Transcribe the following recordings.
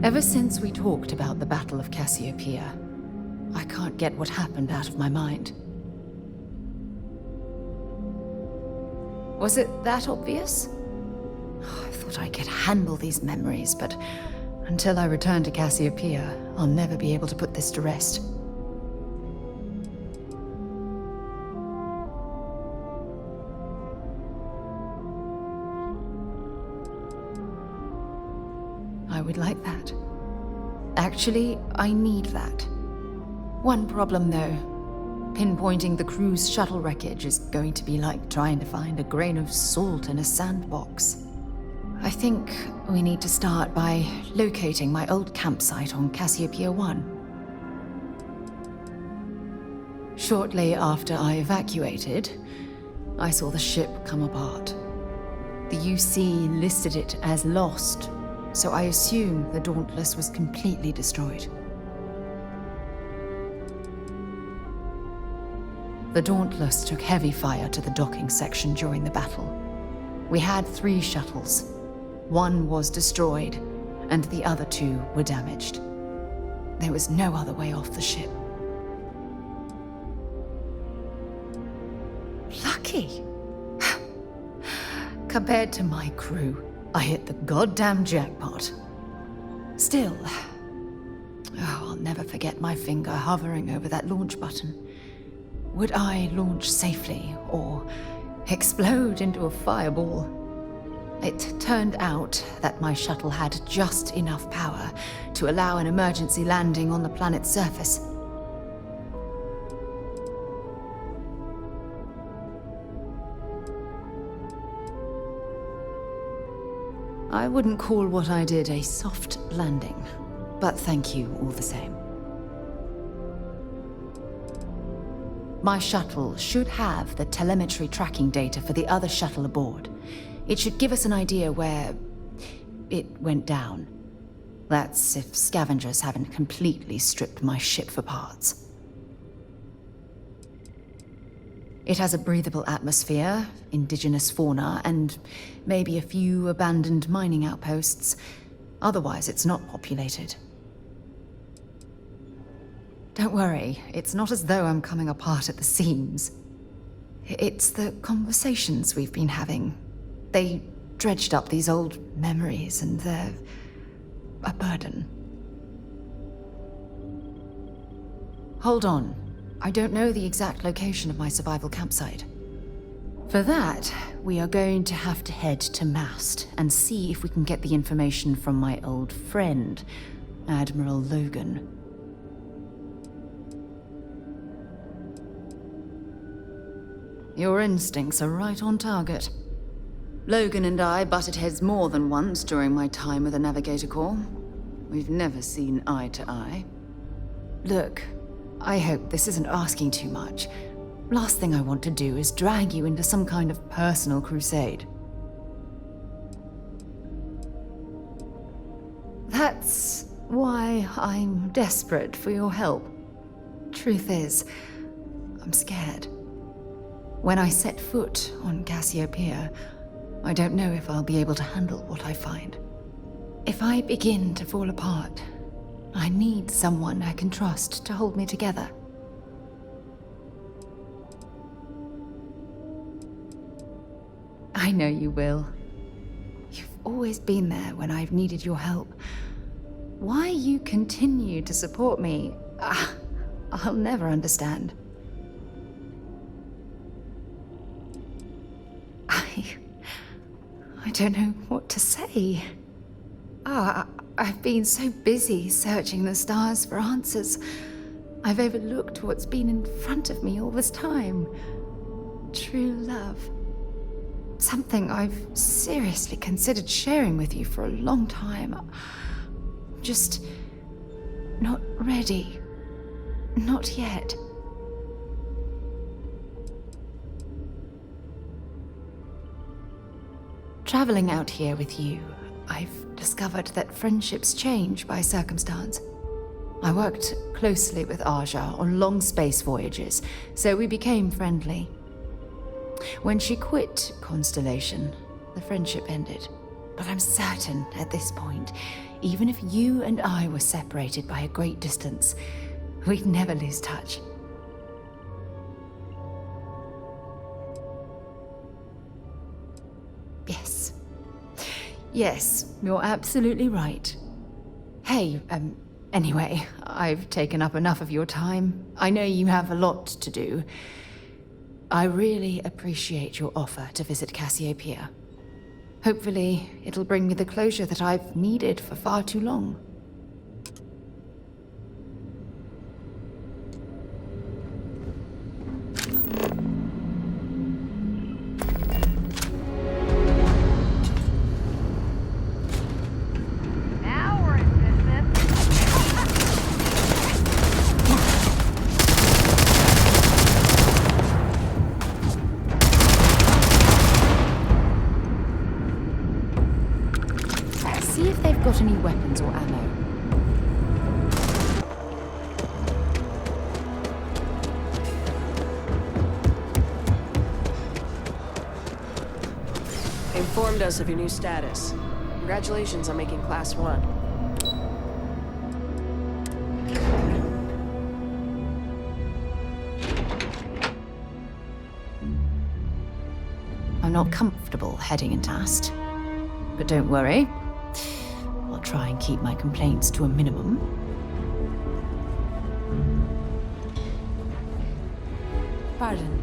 Ever since we talked about the Battle of Cassiopeia, I can't get what happened out of my mind. Was it that obvious? I thought I could handle these memories, but until I return to Cassiopeia, I'll never be able to put this to rest. I would like that. Actually, I need that. One problem, though. Pinpointing the crew's shuttle wreckage is going to be like trying to find a grain of salt in a sandbox. I think we need to start by locating my old campsite on Cassiopeia 1. Shortly after I evacuated, I saw the ship come apart. The UC listed it as lost, so I assume the Dauntless was completely destroyed. The Dauntless took heavy fire to the docking section during the battle. We had 3 shuttles. One was destroyed, and the other 2 were damaged. There was no other way off the ship. Lucky! Compared to my crew, I hit the goddamn jackpot. Still, I'll never forget my finger hovering over that launch button. Would I launch safely, or explode into a fireball? It turned out that my shuttle had just enough power to allow an emergency landing on the planet's surface. I wouldn't call what I did a soft landing, but thank you all the same. My shuttle should have the telemetry tracking data for the other shuttle aboard. It should give us an idea where it went down. That's if scavengers haven't completely stripped my ship for parts. It has a breathable atmosphere, indigenous fauna, and maybe a few abandoned mining outposts. Otherwise, it's not populated. Don't worry, it's not as though I'm coming apart at the seams. It's the conversations we've been having. They dredged up these old memories, and they're a burden. Hold on. I don't know the exact location of my survival campsite. For that, we are going to have to head to Mast and see if we can get the information from my old friend, Admiral Logan. Your instincts are right on target. Logan and I butted heads more than once during my time with the Navigator Corps. We've never seen eye to eye. Look, I hope this isn't asking too much. Last thing I want to do is drag you into some kind of personal crusade. That's why I'm desperate for your help. Truth is, I'm scared. When I set foot on Cassiopeia, I don't know if I'll be able to handle what I find. If I begin to fall apart, I need someone I can trust to hold me together. I know you will. You've always been there when I've needed your help. Why you continue to support me, I'll never understand. I don't know what to say. I've been so busy searching the stars for answers. I've overlooked what's been in front of me all this time. True love. Something I've seriously considered sharing with you for a long time. Just not ready. Not yet. Traveling out here with you, I've discovered that friendships change by circumstance. I worked closely with Aja on long space voyages, so we became friendly. When she quit Constellation, the friendship ended. But I'm certain at this point, even if you and I were separated by a great distance, we'd never lose touch. Yes. Yes, you're absolutely right. Hey, anyway, I've taken up enough of your time. I know you have a lot to do. I really appreciate your offer to visit Cassiopeia. Hopefully, it'll bring me the closure that I've needed for far too long. Now we're in business. See if they've got any weapons or ammo. They informed us of your new status. Congratulations on making Class 1. I'm not comfortable heading into Ast. But don't worry. I'll try and keep my complaints to a minimum. Pardon.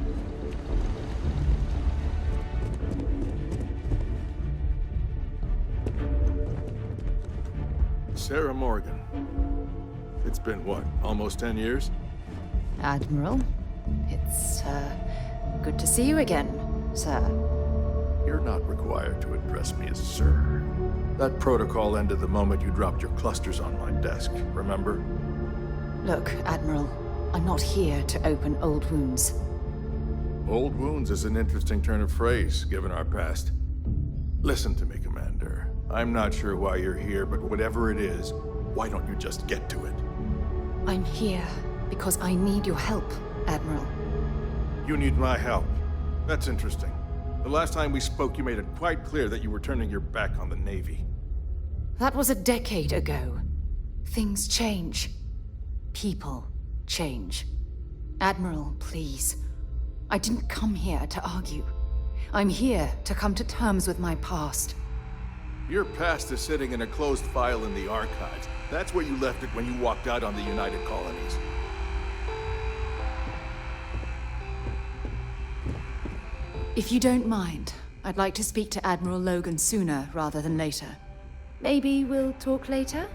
Sarah Morgan. It's been what, almost 10 years? Admiral, it's, good to see you again, sir. You're not required to address me as sir. That protocol ended the moment you dropped your clusters on my desk, remember? Look, Admiral, I'm not here to open old wounds. Old wounds is an interesting turn of phrase, given our past. Listen to me, Commander. I'm not sure why you're here, but whatever it is, why don't you just get to it? I'm here because I need your help, Admiral. You need my help. That's interesting. The last time we spoke, you made it quite clear that you were turning your back on the Navy. That was a decade ago. Things change. People change. Admiral, please. I didn't come here to argue. I'm here to come to terms with my past. Your past is sitting in a closed file in the archives. That's where you left it when you walked out on the United Colonies. If you don't mind, I'd like to speak to Admiral Logan sooner rather than later. Maybe we'll talk later?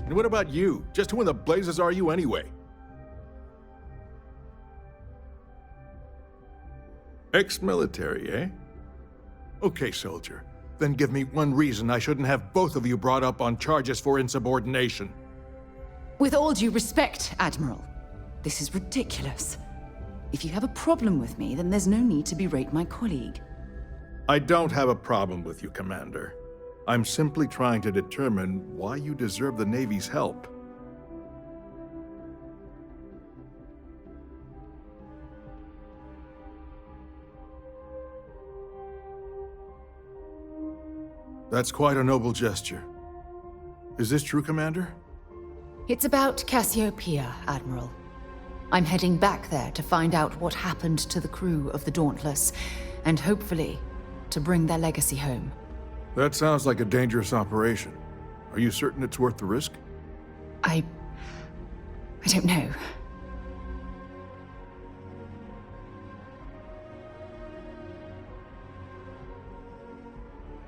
And what about you? Just who in the blazes are you anyway? Ex-military, eh? Okay, soldier. Then give me one reason I shouldn't have both of you brought up on charges for insubordination. With all due respect, Admiral, this is ridiculous. If you have a problem with me, then there's no need to berate my colleague. I don't have a problem with you, Commander. I'm simply trying to determine why you deserve the Navy's help. That's quite a noble gesture. Is this true, Commander? It's about Cassiopeia, Admiral. I'm heading back there to find out what happened to the crew of the Dauntless, and hopefully, to bring their legacy home. That sounds like a dangerous operation. Are you certain it's worth the risk? I don't know.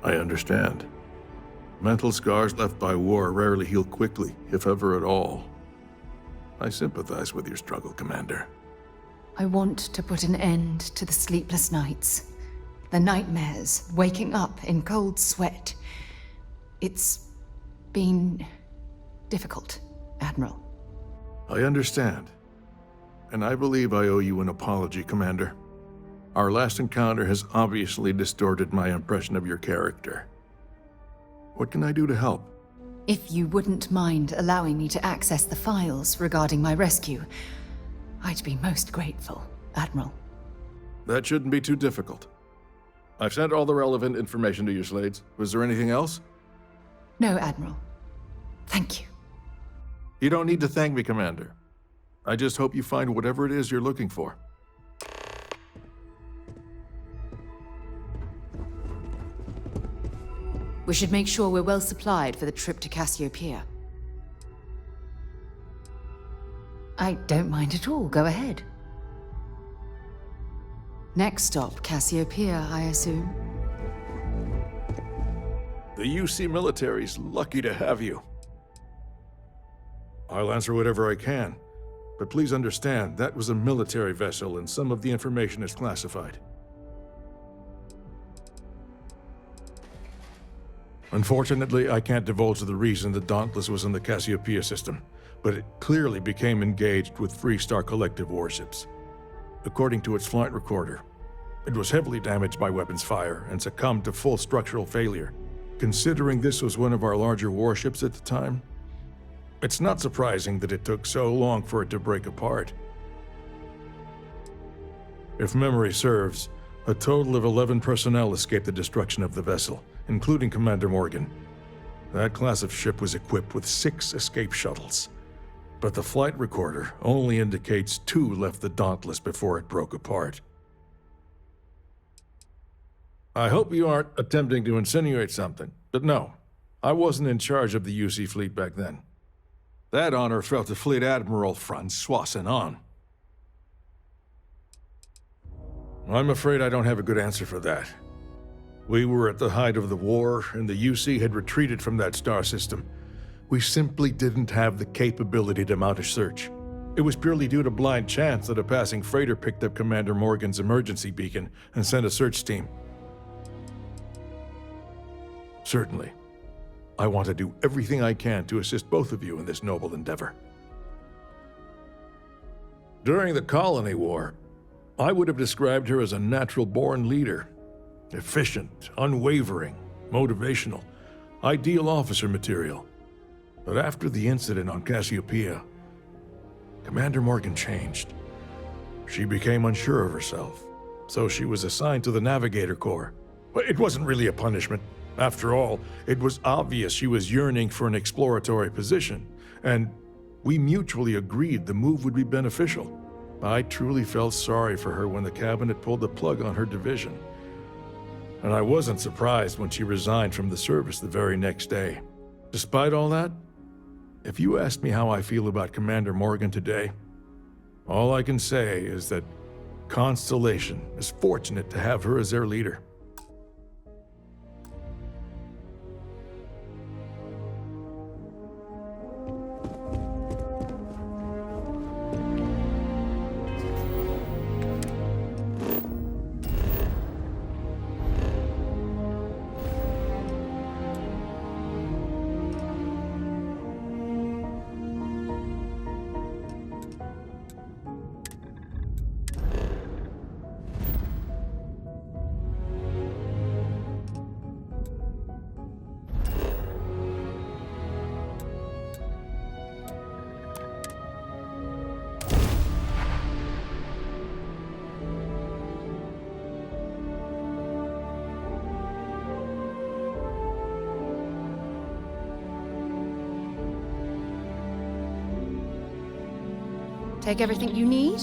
I understand. Mental scars left by war rarely heal quickly, if ever at all. I sympathize with your struggle, Commander. I want to put an end to the sleepless nights, the nightmares, waking up in cold sweat. It's been difficult, Admiral. I understand. And I believe I owe you an apology, Commander. Our last encounter has obviously distorted my impression of your character. What can I do to help? If you wouldn't mind allowing me to access the files regarding my rescue, I'd be most grateful, Admiral. That shouldn't be too difficult. I've sent all the relevant information to you, Slades. Was there anything else? No, Admiral. Thank you. You don't need to thank me, Commander. I just hope you find whatever it is you're looking for. We should make sure we're well supplied for the trip to Cassiopeia. I don't mind at all. Go ahead. Next stop, Cassiopeia, I assume. The UC military's lucky to have you. I'll answer whatever I can, but please understand that was a military vessel and some of the information is classified. Unfortunately, I can't divulge the reason the Dauntless was in the Cassiopeia system, but it clearly became engaged with Freestar collective warships. According to its flight recorder, it was heavily damaged by weapons fire and succumbed to full structural failure. Considering this was one of our larger warships at the time, it's not surprising that it took so long for it to break apart. If memory serves, a total of 11 personnel escaped the destruction of the vessel, including Commander Morgan. That class of ship was equipped with 6 escape shuttles, but the flight recorder only indicates 2 left the Dauntless before it broke apart. I hope you aren't attempting to insinuate something, but no, I wasn't in charge of the UC fleet back then. That honor fell to Fleet Admiral Francois Senon. I'm afraid I don't have a good answer for that. We were at the height of the war, and the UC had retreated from that star system. We simply didn't have the capability to mount a search. It was purely due to blind chance that a passing freighter picked up Commander Morgan's emergency beacon and sent a search team. Certainly, I want to do everything I can to assist both of you in this noble endeavor. During the Colony War, I would have described her as a natural-born leader. Efficient, unwavering, motivational, ideal officer material. But after the incident on Cassiopeia, Commander Morgan changed. She became unsure of herself, so she was assigned to the Navigator Corps. But it wasn't really a punishment. After all, it was obvious she was yearning for an exploratory position, and we mutually agreed the move would be beneficial. I truly felt sorry for her when the cabinet pulled the plug on her division. And I wasn't surprised when she resigned from the service the very next day. Despite all that, if you ask me how I feel about Commander Morgan today, all I can say is that Constellation is fortunate to have her as their leader. Take everything you need?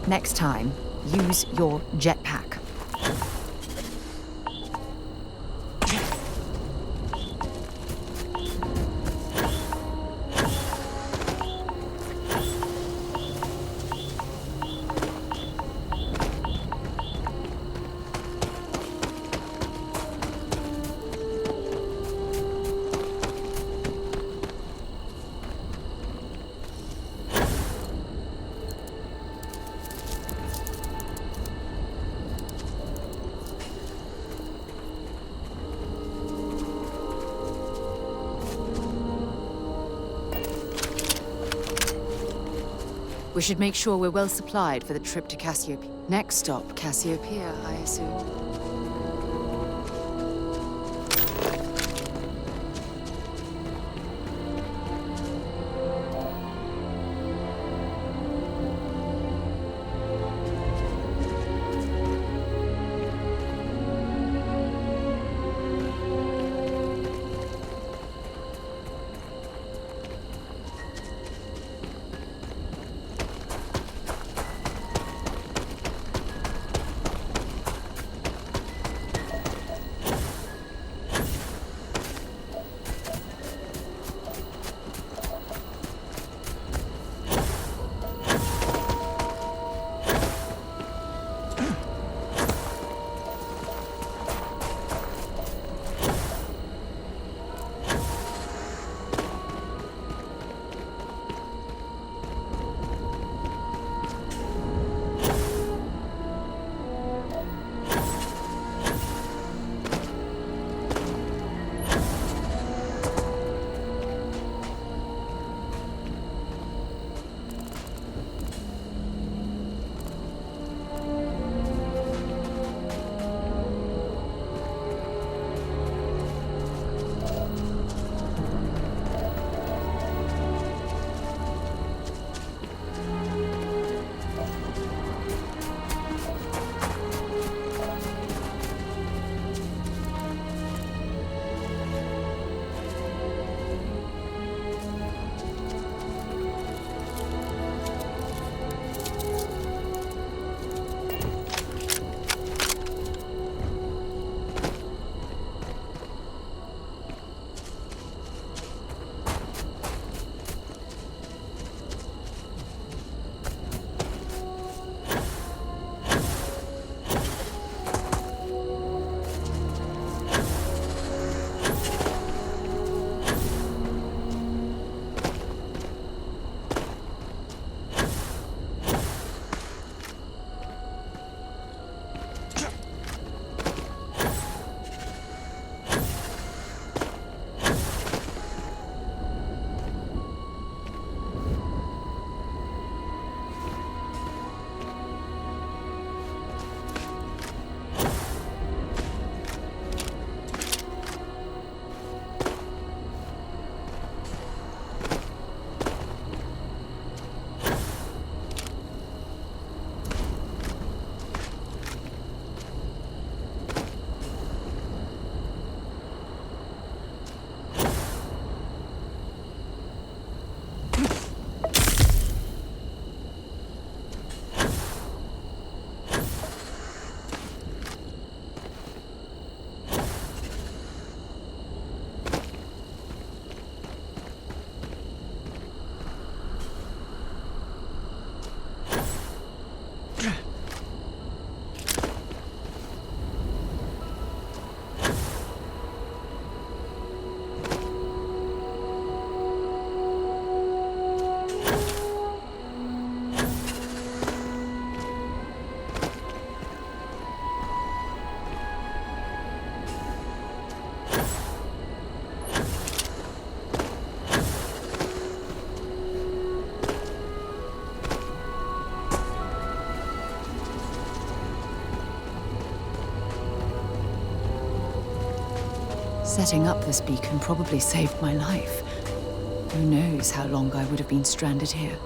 Next time, use your jetpack. We should make sure we're well supplied for the trip to Cassiopeia. Next stop, Cassiopeia, I assume. Setting up this beacon probably saved my life. Who knows how long I would have been stranded here.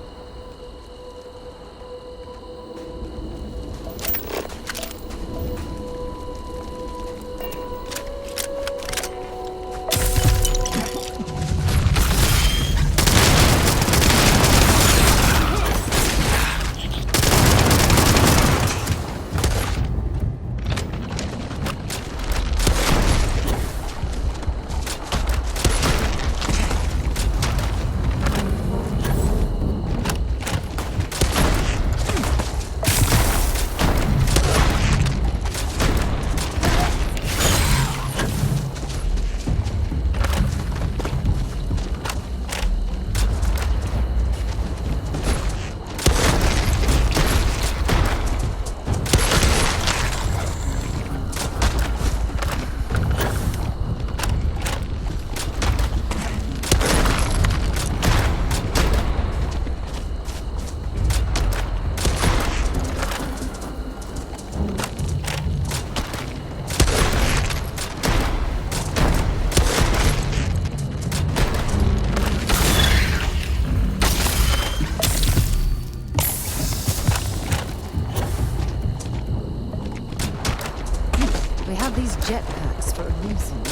We have these jetpacks for a reason.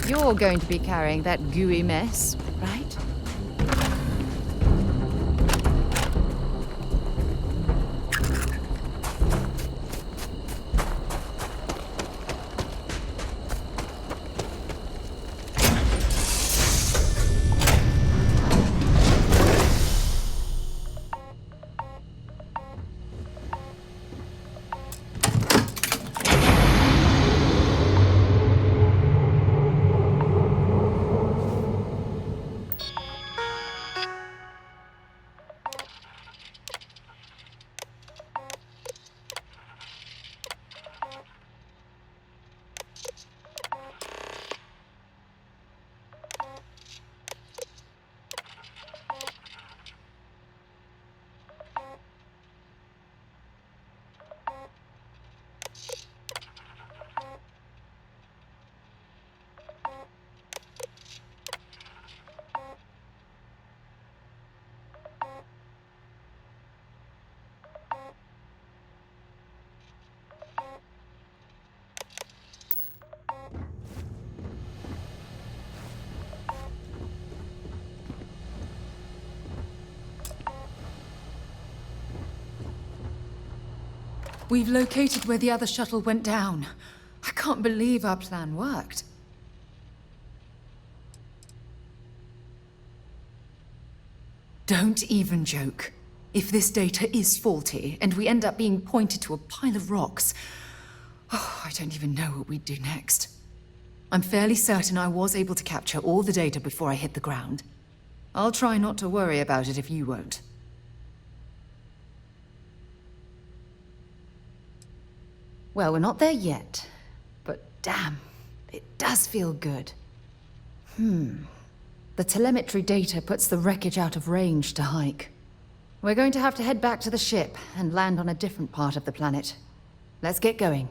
You're going to be carrying that gooey mess, right? We've located where the other shuttle went down. I can't believe our plan worked. Don't even joke. If this data is faulty, and we end up being pointed to a pile of rocks, I don't even know what we'd do next. I'm fairly certain I was able to capture all the data before I hit the ground. I'll try not to worry about it if you won't. Well, we're not there yet, but damn, it does feel good. The telemetry data puts the wreckage out of range to hike. We're going to have to head back to the ship and land on a different part of the planet. Let's get going.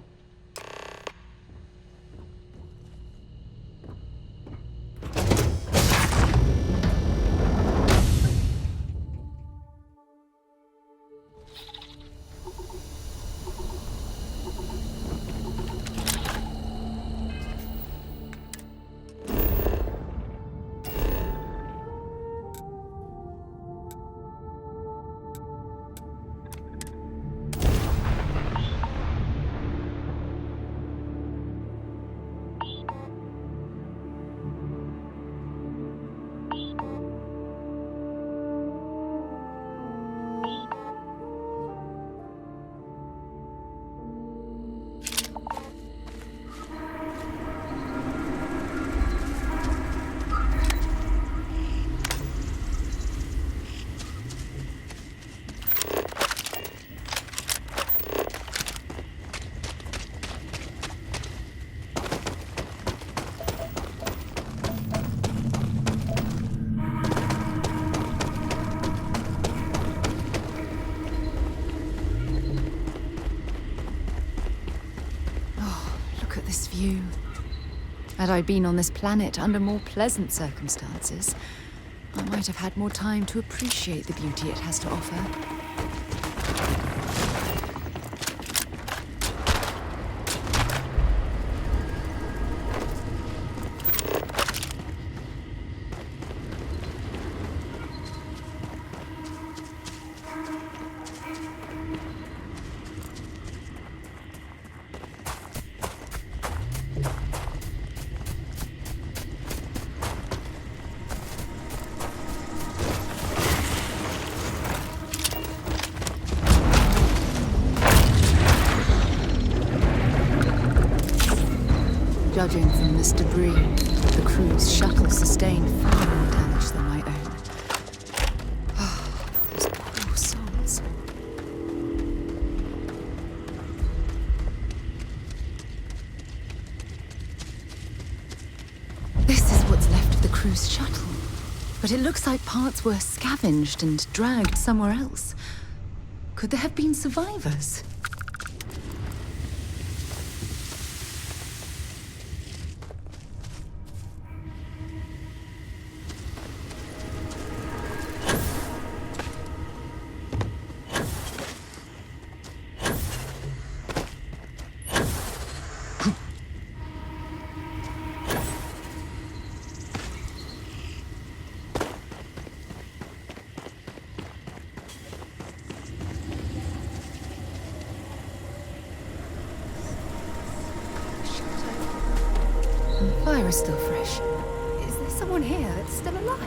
you. Had I been on this planet under more pleasant circumstances, I might have had more time to appreciate the beauty it has to offer. Judging from this debris, the crew's shuttle sustained far more damage than my own. Oh, those poor souls. This is what's left of the crew's shuttle. But it looks like parts were scavenged and dragged somewhere else. Could there have been survivors? The fire is still fresh. Is there someone here that's still alive?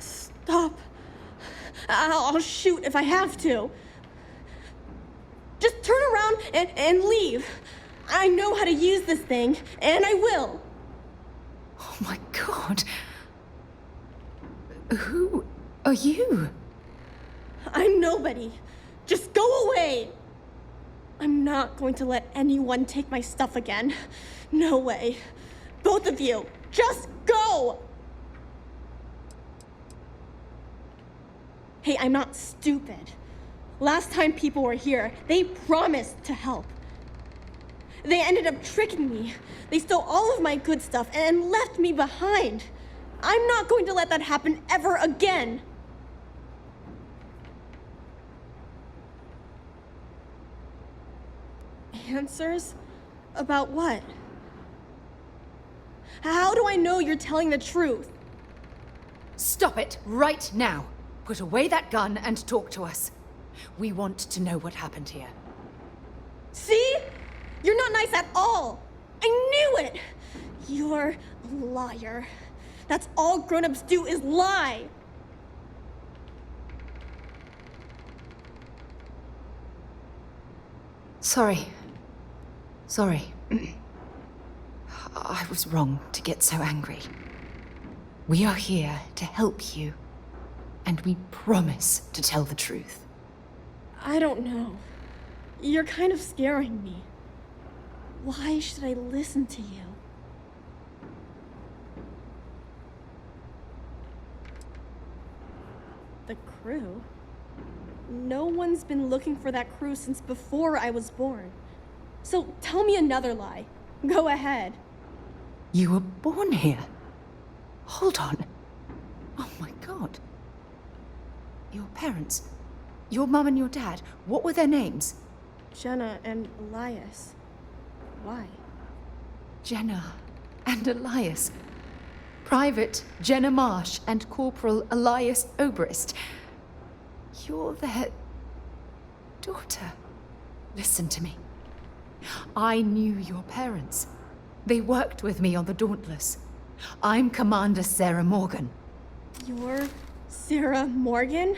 Stop. I'll shoot if I have to. Just turn around and leave. I know how to use this thing, and I will. Oh my god. Who are you? I'm nobody. Just go away. I'm not going to let anyone take my stuff again. No way. Both of you, just go! Hey, I'm not stupid. Last time people were here, they promised to help. They ended up tricking me. They stole all of my good stuff and left me behind. I'm not going to let that happen ever again. Answers? About what? How do I know you're telling the truth? Stop it right now. Put away that gun and talk to us. We want to know what happened here. See? You're not nice at all. I knew it. You're a liar. That's all grown-ups do is lie. Sorry. I was wrong to get so angry. We are here to help you, and we promise to tell the truth. I don't know. You're kind of scaring me. Why should I listen to you? The crew? No one's been looking for that crew since before I was born. So tell me another lie. Go ahead. You were born here? Hold on. Oh my god. Your parents, your mum and your dad, what were their names? Jenna and Elias. Why? Jenna and Elias. Private Jenna Marsh and Corporal Elias Obrist. You're their daughter. Listen to me. I knew your parents. They worked with me on the Dauntless. I'm Commander Sarah Morgan. You're Sarah Morgan?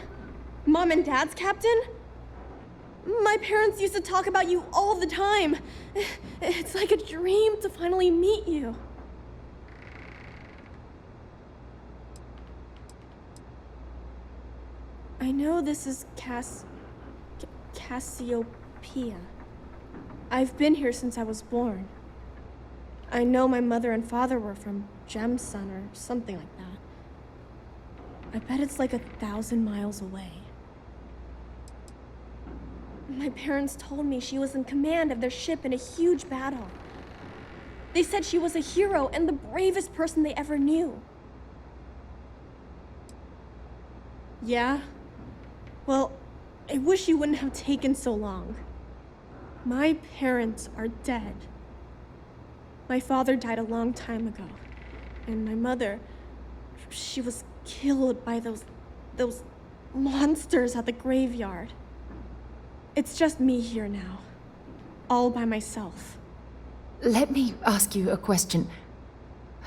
Mom and Dad's captain? My parents used to talk about you all the time. It's like a dream to finally meet you. I know this is Cassiopeia. I've been here since I was born. I know my mother and father were from Gemsun or something like that. I bet it's like 1,000 miles away. My parents told me she was in command of their ship in a huge battle. They said she was a hero and the bravest person they ever knew. Yeah? Well, I wish you wouldn't have taken so long. My parents are dead. My father died a long time ago, and my mother, she was killed by those monsters at the graveyard. It's just me here now, all by myself. Let me ask you a question.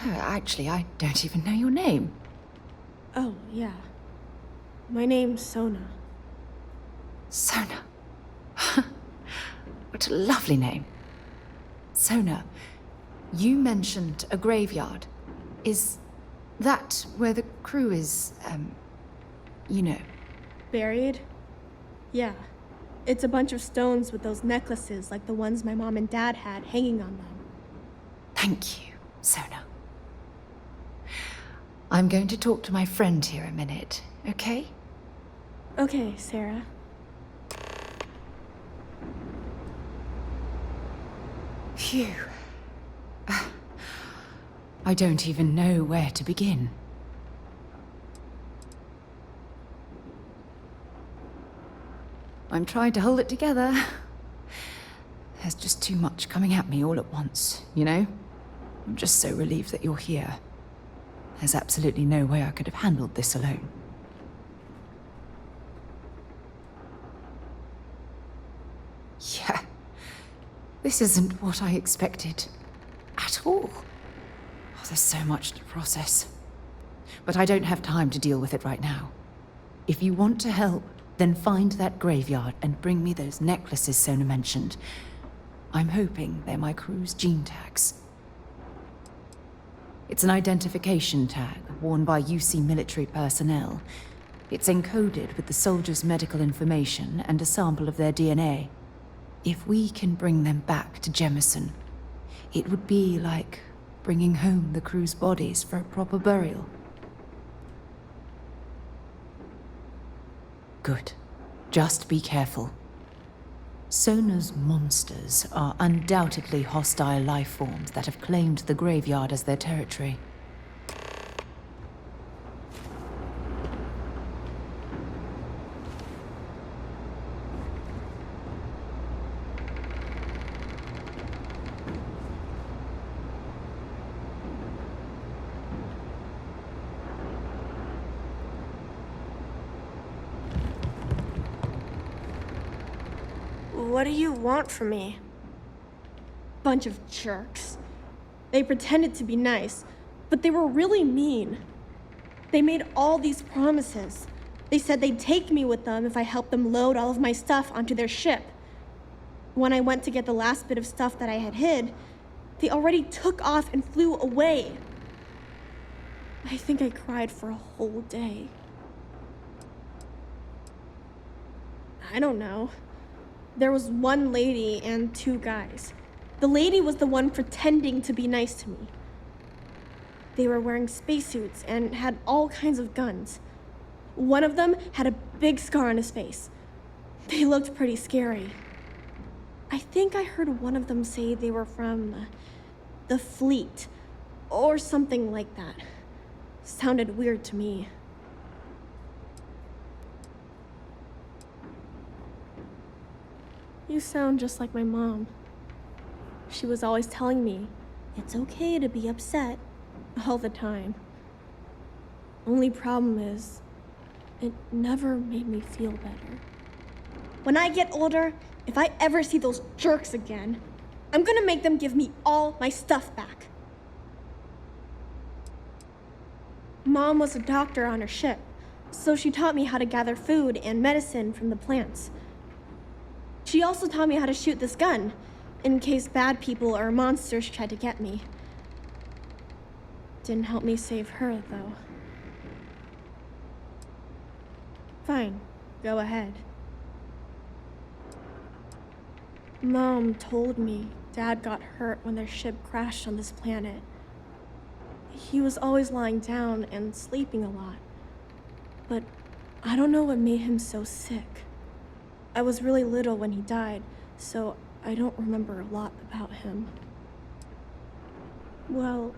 Actually, I don't even know your name. Oh, yeah. My name's Sona. Sona. What a lovely name. Sona, you mentioned a graveyard. Is that where the crew is, you know? Buried? Yeah. It's a bunch of stones with those necklaces like the ones my mom and dad had hanging on them. Thank you, Sona. I'm going to talk to my friend here a minute, okay? Okay, Sarah. Phew. I don't even know where to begin. I'm trying to hold it together. There's just too much coming at me all at once, you know? I'm just so relieved that you're here. There's absolutely no way I could have handled this alone. Yeah. This isn't what I expected. At all. Oh, there's so much to process. But I don't have time to deal with it right now. If you want to help, then find that graveyard and bring me those necklaces Sona mentioned. I'm hoping they're my crew's gene tags. It's an identification tag worn by UC military personnel. It's encoded with the soldiers' medical information and a sample of their DNA. If we can bring them back to Jemison, it would be like bringing home the crew's bodies for a proper burial. Good. Just be careful. Sona's monsters are undoubtedly hostile life forms that have claimed the graveyard as their territory. What do you want from me? Bunch of jerks. They pretended to be nice, but they were really mean. They made all these promises. They said they'd take me with them if I helped them load all of my stuff onto their ship. When I went to get the last bit of stuff that I had hid, they already took off and flew away. I think I cried for a whole day. I don't know. There was one lady and two guys. The lady was the one pretending to be nice to me. They were wearing spacesuits and had all kinds of guns. One of them had a big scar on his face. They looked pretty scary. I think I heard one of them say they were from the fleet or something like that. Sounded weird to me. You sound just like my mom. She was always telling me, it's okay to be upset all the time. Only problem is, it never made me feel better. When I get older, if I ever see those jerks again, I'm gonna make them give me all my stuff back. Mom was a doctor on her ship, so she taught me how to gather food and medicine from the plants. She also taught me how to shoot this gun, in case bad people or monsters tried to get me. Didn't help me save her, though. Fine, go ahead. Mom told me Dad got hurt when their ship crashed on this planet. He was always lying down and sleeping a lot. But I don't know what made him so sick. I was really little when he died, so I don't remember a lot about him. Well,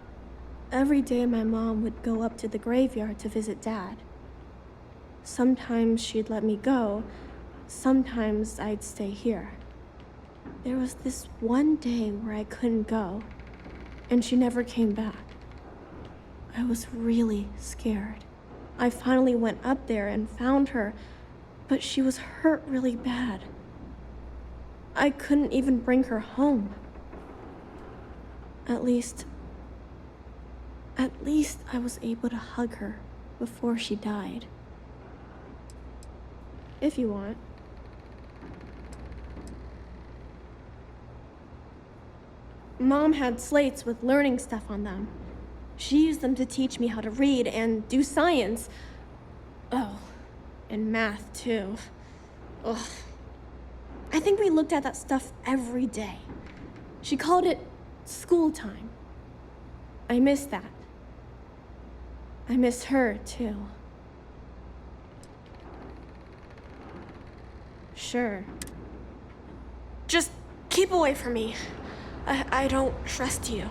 every day my mom would go up to the graveyard to visit Dad. Sometimes she'd let me go, sometimes I'd stay here. There was this one day where I couldn't go, and she never came back. I was really scared. I finally went up there and found her, but she was hurt really bad. I couldn't even bring her home. At least I was able to hug her before she died. If you want. Mom had slates with learning stuff on them. She used them to teach me how to read and do science. Oh, and math too. Ugh. I think we looked at that stuff every day. She called it school time. I miss that. I miss her too. Sure. Just keep away from me. I don't trust you.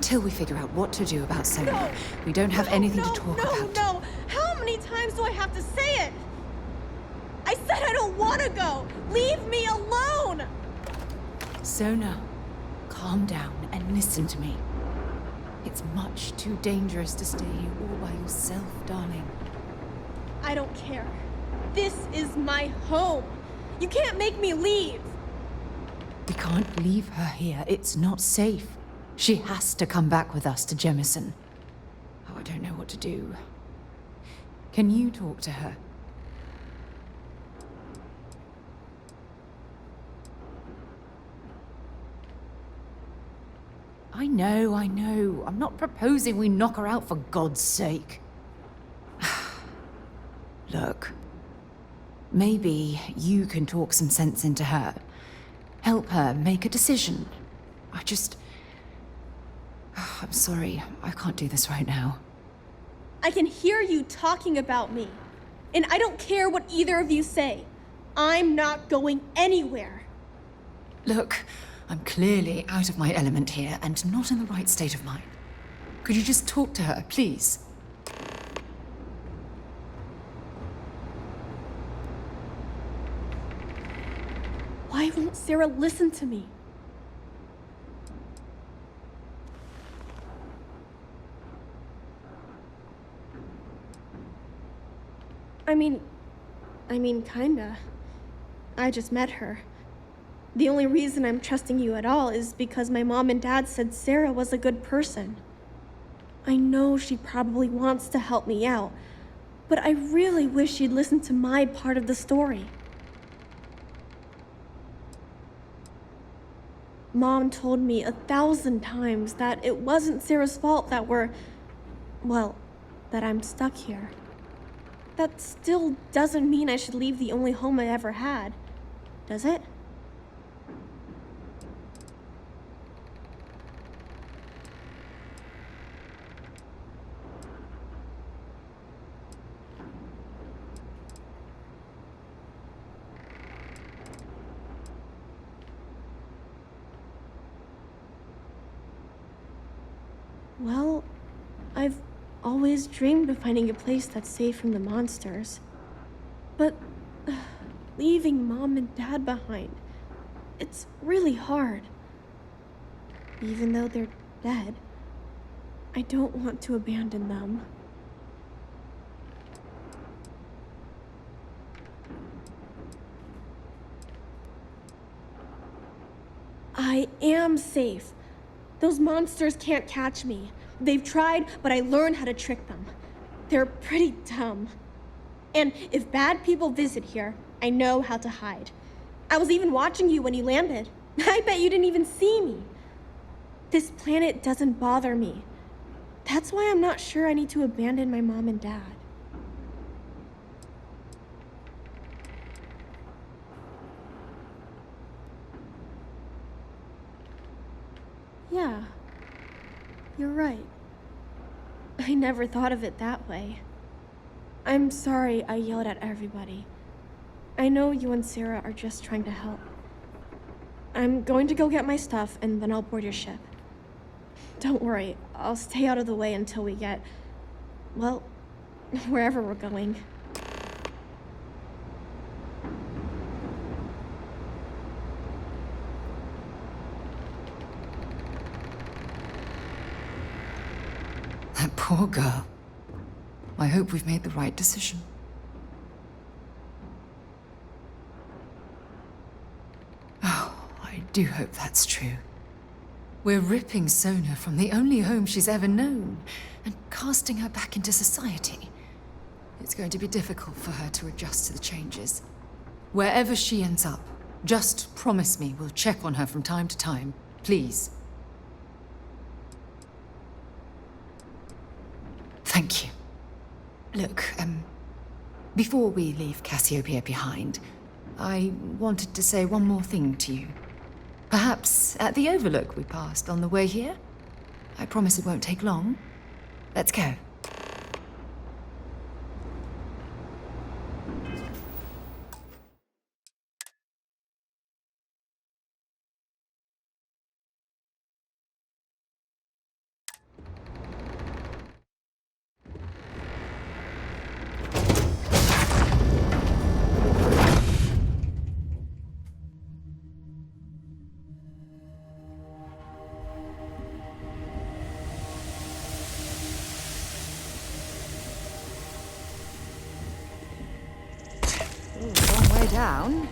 Until we figure out what to do about Sona, we don't have anything to talk about. No! How many times do I have to say it? I said I don't want to go! Leave me alone! Sona, calm down and listen to me. It's much too dangerous to stay here all by yourself, darling. I don't care. This is my home. You can't make me leave. We can't leave her here. It's not safe. She has to come back with us to Jemison. Oh, I don't know what to do. Can you talk to her? I know. I'm not proposing we knock her out for God's sake. Look, maybe you can talk some sense into her. Help her make a decision. I'm sorry, I can't do this right now. I can hear you talking about me. And I don't care what either of you say. I'm not going anywhere. Look, I'm clearly out of my element here and not in the right state of mind. Could you just talk to her, please? Why won't Sarah listen to me? I mean, kinda. I just met her. The only reason I'm trusting you at all is because my mom and dad said Sarah was a good person. I know she probably wants to help me out, but I really wish she'd listen to my part of the story. Mom told me 1,000 times that it wasn't Sarah's fault that that I'm stuck here. That still doesn't mean I should leave the only home I ever had, does it? Well, I've always dreamed of finding a place that's safe from the monsters. But leaving Mom and Dad behind, it's really hard. Even though they're dead, I don't want to abandon them. I am safe. Those monsters can't catch me. They've tried, but I learned how to trick them. They're pretty dumb. And if bad people visit here, I know how to hide. I was even watching you when you landed. I bet you didn't even see me. This planet doesn't bother me. That's why I'm not sure I need to abandon my mom and dad. Yeah, you're right. I never thought of it that way. I'm sorry I yelled at everybody. I know you and Sarah are just trying to help. I'm going to go get my stuff and then I'll board your ship. Don't worry, I'll stay out of the way until we get, well, wherever we're going. That poor girl. I hope we've made the right decision. Oh, I do hope that's true. We're ripping Sona from the only home she's ever known and casting her back into society. It's going to be difficult for her to adjust to the changes. Wherever she ends up, just promise me we'll check on her from time to time, please. Thank you. Look, before we leave Cassiopeia behind, I wanted to say one more thing to you. Perhaps at the overlook we passed on the way here? I promise it won't take long. Let's go. down.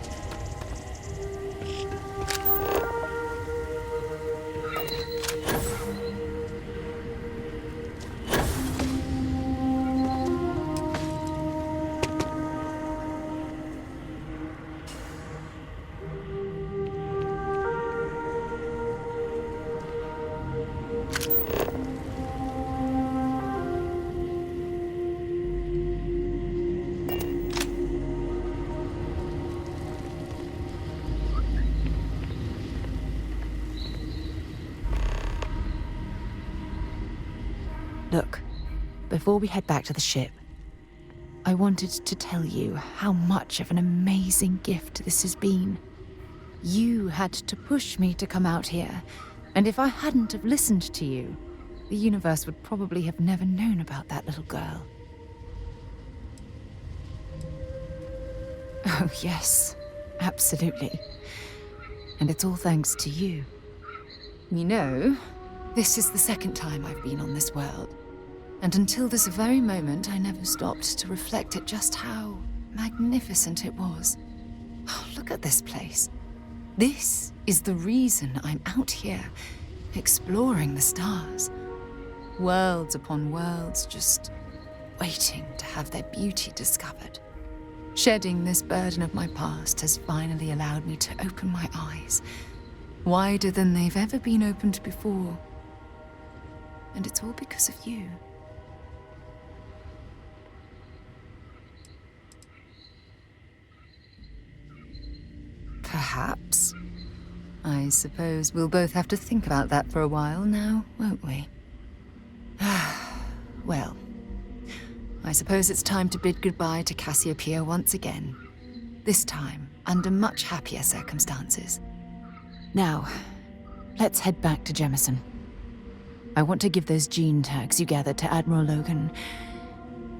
Look, before we head back to the ship, I wanted to tell you how much of an amazing gift this has been. You had to push me to come out here, and if I hadn't have listened to you, the universe would probably have never known about that little girl. Oh, yes, absolutely. And it's all thanks to you. You know, this is the second time I've been on this world. And until this very moment, I never stopped to reflect at just how magnificent it was. Oh, look at this place. This is the reason I'm out here, exploring the stars. Worlds upon worlds, just waiting to have their beauty discovered. Shedding this burden of my past has finally allowed me to open my eyes, wider than they've ever been opened before. And it's all because of you. Perhaps. I suppose we'll both have to think about that for a while now, won't we? Well, I suppose it's time to bid goodbye to Cassiopeia once again. This time, under much happier circumstances. Now, let's head back to Jemison. I want to give those gene tags you gathered to Admiral Logan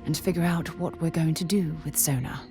and figure out what we're going to do with Sona.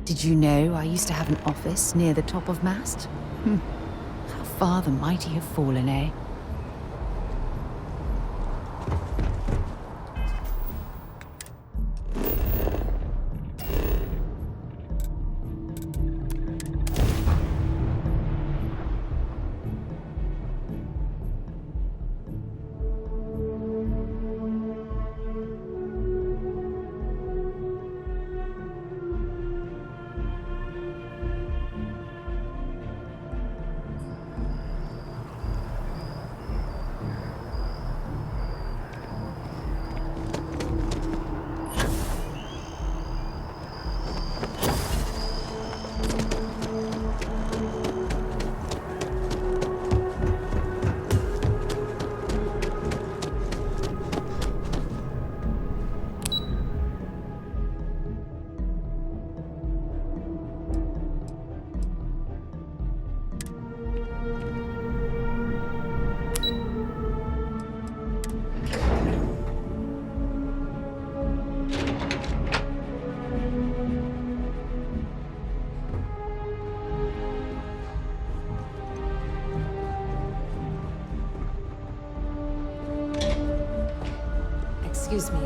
Did you know I used to have an office near the top of Mast? How far the mighty have fallen, eh? Excuse me.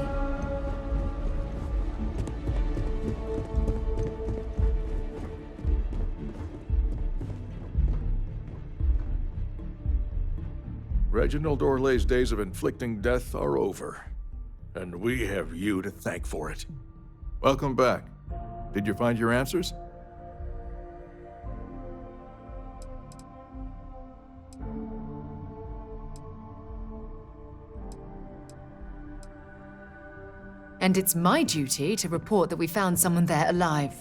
Reginald Orlay's days of inflicting death are over, and we have you to thank for it. Welcome back. Did you find your answers? And it's my duty to report that we found someone there alive.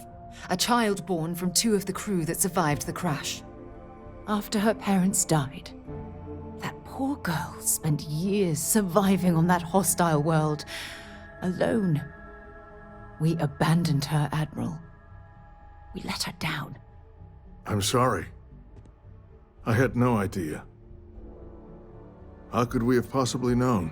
A child born from 2 of the crew that survived the crash. After her parents died, that poor girl spent years surviving on that hostile world, alone. We abandoned her, Admiral. We let her down. I'm sorry. I had no idea. How could we have possibly known?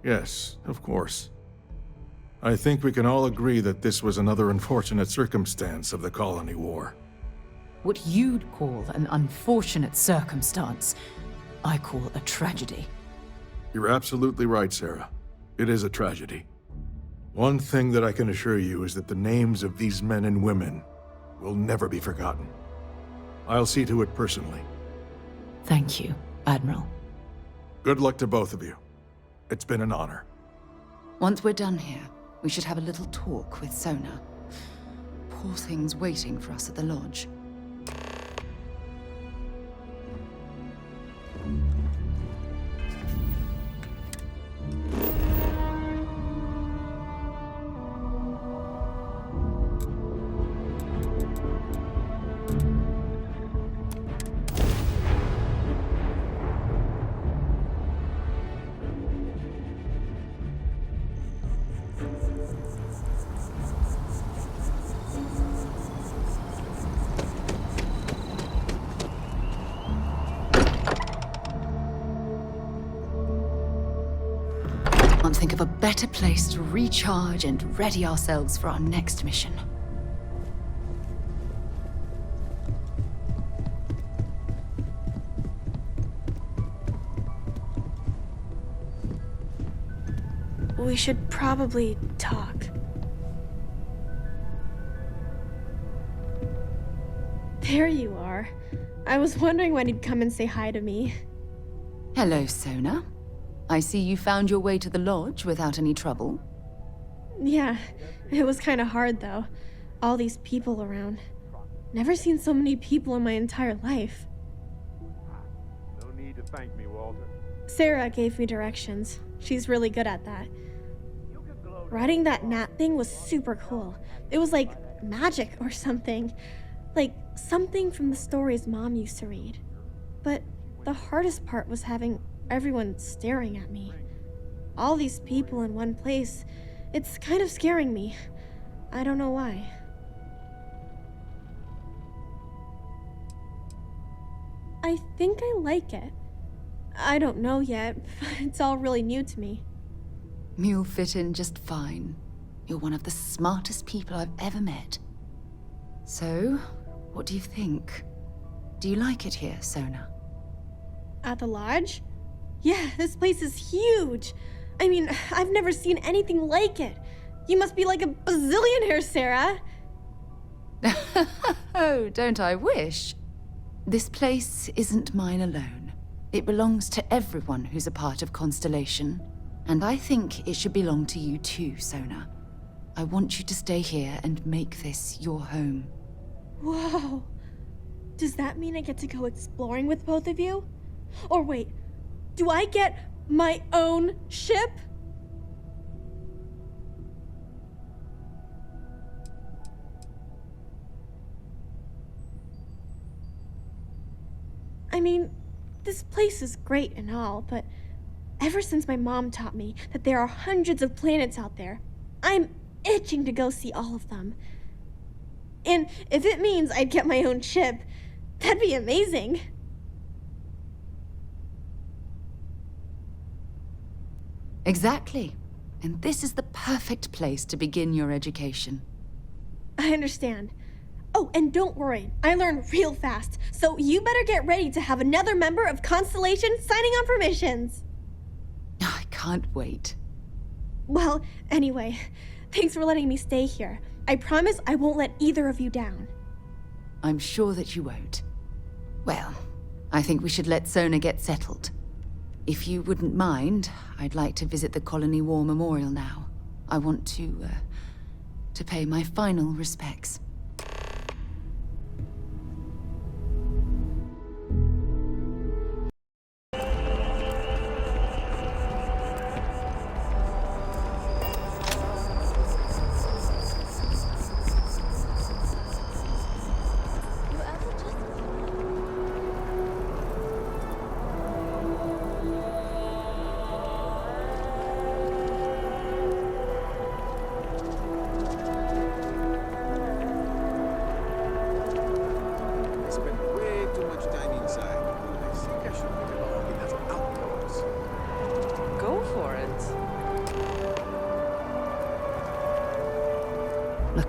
Yes, of course. I think we can all agree that this was another unfortunate circumstance of the Colony War. What you'd call an unfortunate circumstance, I call a tragedy. You're absolutely right, Sarah. It is a tragedy. One thing that I can assure you is that the names of these men and women will never be forgotten. I'll see to it personally. Thank you, Admiral. Good luck to both of you. It's been an honor. Once we're done here, we should have a little talk with Sona. Poor thing's waiting for us at the lodge. Can't think of a better place to recharge and ready ourselves for our next mission. We should probably talk. There you are. I was wondering when you'd come and say hi to me. Hello, Sona. I see you found your way to the lodge without any trouble. Yeah, it was kind of hard though. All these people around. Never seen so many people in my entire life. No need to thank me, Walter. Sarah gave me directions. She's really good at that. Riding that gnat thing was super cool. It was like magic or something. Like something from the stories Mom used to read. But the hardest part was having everyone staring at me. All these people in one place. It's kind of scaring me. I don't know why. I think I like it. I don't know yet. It's all really new to me. You'll fit in just fine. You're one of the smartest people I've ever met. So, what do you think? Do you like it here, Sona? At the lodge? Yeah, this place is huge. I mean, I've never seen anything like it. You must be like a bazillionaire, Sarah. Oh, don't I wish? This place isn't mine alone. It belongs to everyone who's a part of Constellation. And I think it should belong to you too, Sona. I want you to stay here and make this your home. Whoa. Does that mean I get to go exploring with both of you? Or wait, do I get my own ship? I mean, this place is great and all, but ever since my mom taught me that there are hundreds of planets out there, I'm itching to go see all of them. And if it means I'd get my own ship, that'd be amazing. Exactly. And this is the perfect place to begin your education. I understand. Oh, and don't worry, I learn real fast, so you better get ready to have another member of Constellation signing on for missions. I can't wait. Well, anyway, thanks for letting me stay here. I promise I won't let either of you down. I'm sure that you won't. Well, I think we should let Sona get settled. If you wouldn't mind, I'd like to visit the Colony War Memorial now. I want to pay my final respects.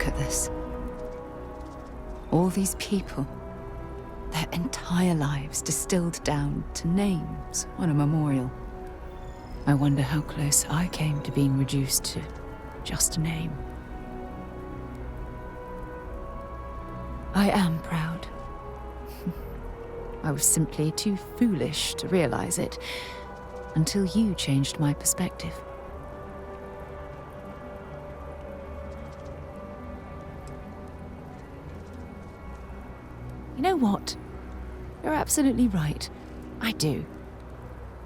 at this. All these people, their entire lives distilled down to names on a memorial. I wonder how close I came to being reduced to just a name. I am proud. I was simply too foolish to realize it until you changed my perspective. You know what? You're absolutely right. I do.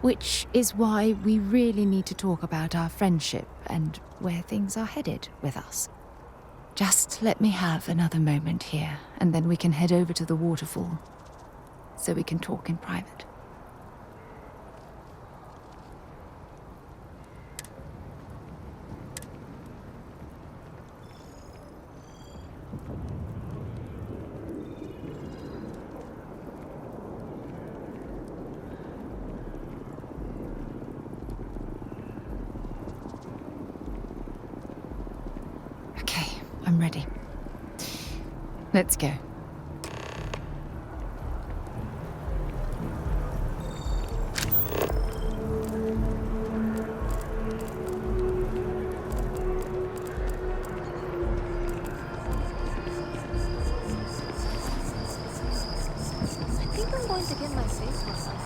Which is why we really need to talk about our friendship and where things are headed with us. Just let me have another moment here, and then we can head over to the waterfall, so we can talk in private. Okay, I'm ready. Let's go. I think I'm going to get my face massaged.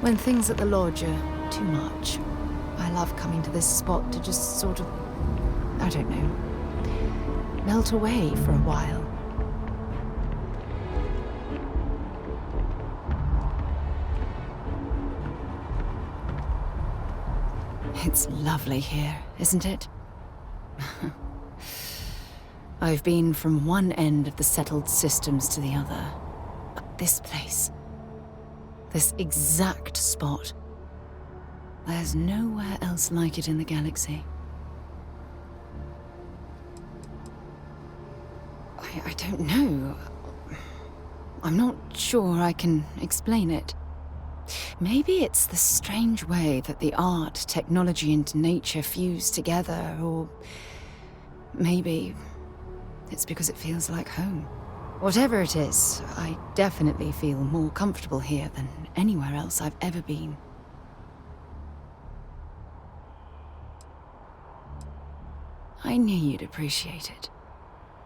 When things at the lodge are too much, I love coming to this spot to just sort of, I don't know, melt away for a while. It's lovely here, isn't it? I've been from one end of the settled systems to the other, but this place, this exact spot, there's nowhere else like it in the galaxy. I don't know. I'm not sure I can explain it. Maybe it's the strange way that the art, technology, and nature fuse together, or maybe it's because it feels like home. Whatever it is, I definitely feel more comfortable here than anywhere else I've ever been. I knew you'd appreciate it.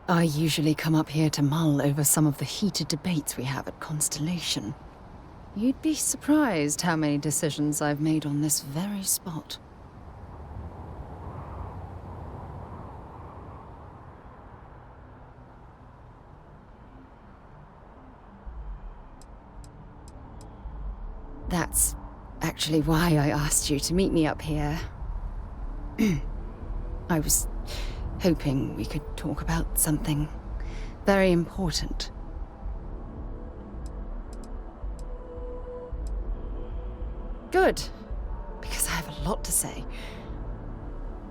I usually come up here to mull over some of the heated debates we have at Constellation. You'd be surprised how many decisions I've made on this very spot. That's actually why I asked you to meet me up here. I was hoping we could talk about something very important. Good, because I have a lot to say.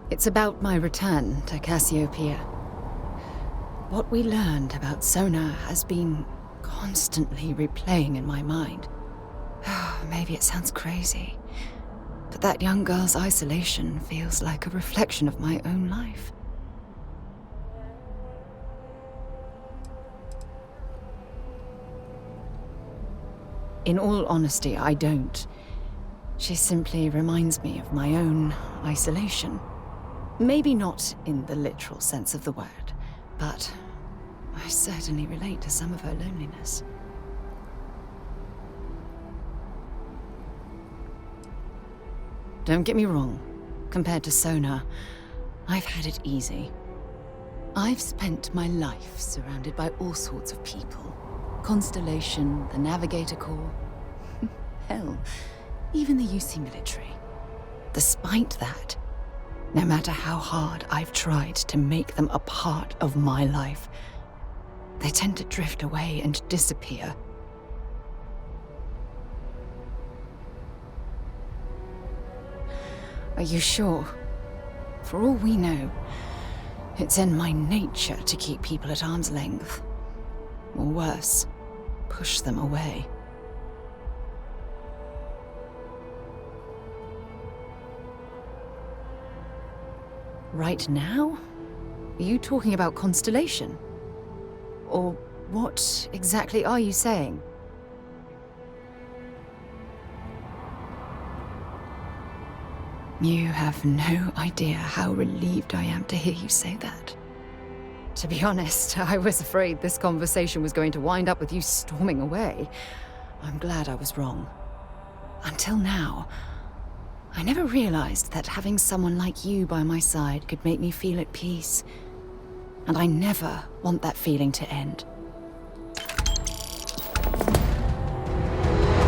It's about my return to Cassiopeia. What we learned about Sona has been constantly replaying in my mind. Maybe it sounds crazy, but that young girl's isolation feels like a reflection of my own life. In all honesty, I don't. She simply reminds me of my own isolation. Maybe not in the literal sense of the word, but I certainly relate to some of her loneliness. Don't get me wrong. Compared to Sona, I've had it easy. I've spent my life surrounded by all sorts of people. Constellation, the Navigator Corps. Hell, even the UC military. Despite that, no matter how hard I've tried to make them a part of my life, they tend to drift away and disappear. Are you sure? For all we know, it's in my nature to keep people at arm's length. Or worse, push them away. Right now? Are you talking about Constellation? Or what exactly are you saying? You have no idea how relieved I am to hear you say that. To be honest, I was afraid this conversation was going to wind up with you storming away. I'm glad I was wrong. Until now, I never realized that having someone like you by my side could make me feel at peace. And I never want that feeling to end.